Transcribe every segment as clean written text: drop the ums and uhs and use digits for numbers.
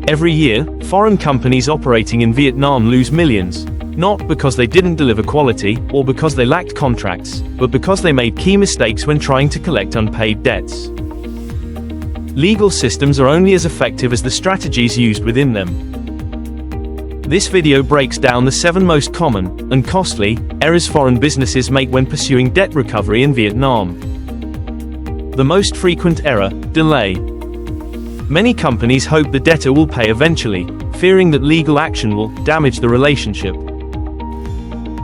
Every year, foreign companies operating in Vietnam lose millions, not because they didn't deliver quality, or because they lacked contracts, but because they made key mistakes when trying to collect unpaid debts. Legal systems are only as effective as the strategies used within them. This video breaks down the 7 most common and costly errors foreign businesses make when pursuing debt recovery in Vietnam. The most frequent error: delay. Many companies hope the debtor will pay eventually, fearing that legal action will damage the relationship.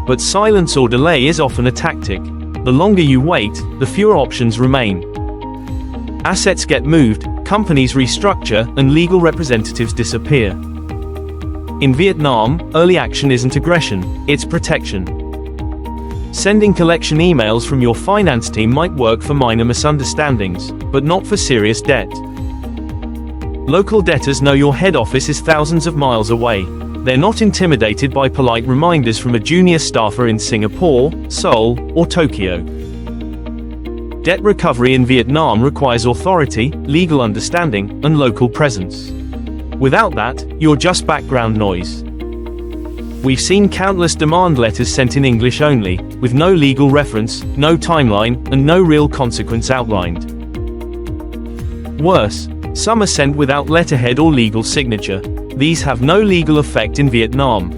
But silence or delay is often a tactic. The longer you wait, the fewer options remain. Assets get moved, companies restructure, and legal representatives disappear. In Vietnam, early action isn't aggression, it's protection. Sending collection emails from your finance team might work for minor misunderstandings, but not for serious debt. Local debtors know your head office is thousands of miles away. They're not intimidated by polite reminders from a junior staffer in Singapore, Seoul, or Tokyo. Debt recovery in Vietnam requires authority, legal understanding, and local presence. Without that, you're just background noise. We've seen countless demand letters sent in English only, with no legal reference, no timeline, and no real consequence outlined. Worse, some are sent without letterhead or legal signature. These have no legal effect in Vietnam.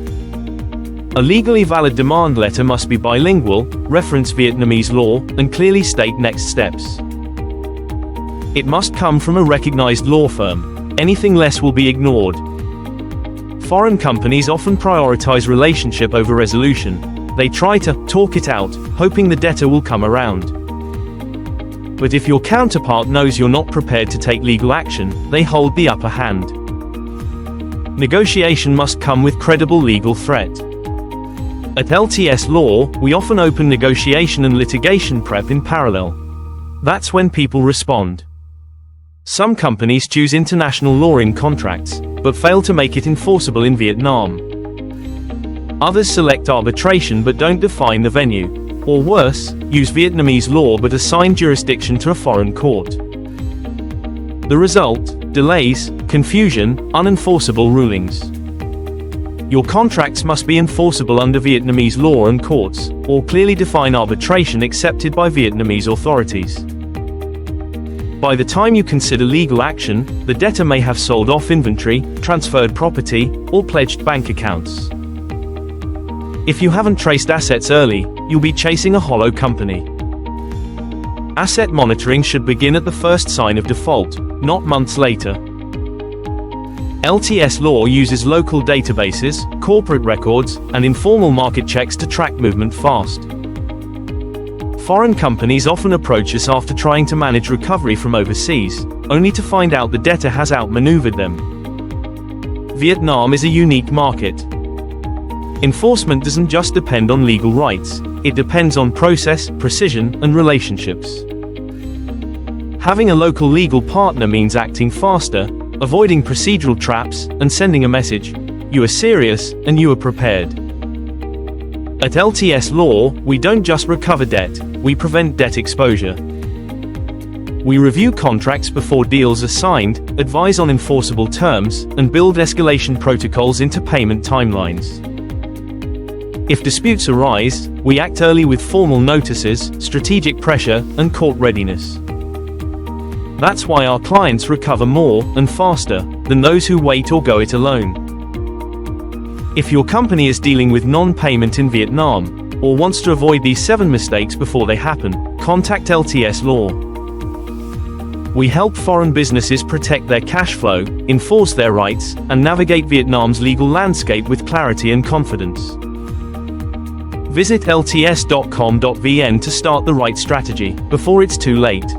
A legally valid demand letter must be bilingual, reference Vietnamese law, and clearly state next steps. It must come from a recognized law firm. Anything less will be ignored. Foreign companies often prioritize relationship over resolution. They try to talk it out, hoping the debtor will come around. But if your counterpart knows you're not prepared to take legal action, they hold the upper hand. Negotiation must come with credible legal threat. At LTS Law, we often open negotiation and litigation prep in parallel. That's when people respond. Some companies choose international law in contracts, but fail to make it enforceable in Vietnam. Others select arbitration but don't define the venue. Or worse, use Vietnamese law but assign jurisdiction to a foreign court. The result: delays, confusion, unenforceable rulings. Your contracts must be enforceable under Vietnamese law and courts, or clearly define arbitration accepted by Vietnamese authorities. By the time you consider legal action, the debtor may have sold off inventory, transferred property, or pledged bank accounts. If you haven't traced assets early, you'll be chasing a hollow company. Asset monitoring should begin at the first sign of default, not months later. LTS Law uses local databases, corporate records, and informal market checks to track movement fast. Foreign companies often approach us after trying to manage recovery from overseas, only to find out the debtor has outmaneuvered them. Vietnam is a unique market. Enforcement doesn't just depend on legal rights, it depends on process, precision, and relationships. Having a local legal partner means acting faster, avoiding procedural traps, and sending a message: you are serious, and you are prepared. At LTS Law, we don't just recover debt, we prevent debt exposure. We review contracts before deals are signed, advise on enforceable terms, and build escalation protocols into payment timelines. If disputes arise, we act early with formal notices, strategic pressure, and court readiness. That's why our clients recover more and faster than those who wait or go it alone. If your company is dealing with non-payment in Vietnam, or wants to avoid these 7 mistakes before they happen, contact LTS Law. We help foreign businesses protect their cash flow, enforce their rights, and navigate Vietnam's legal landscape with clarity and confidence. Visit lts.com.vn to start the right strategy, before it's too late.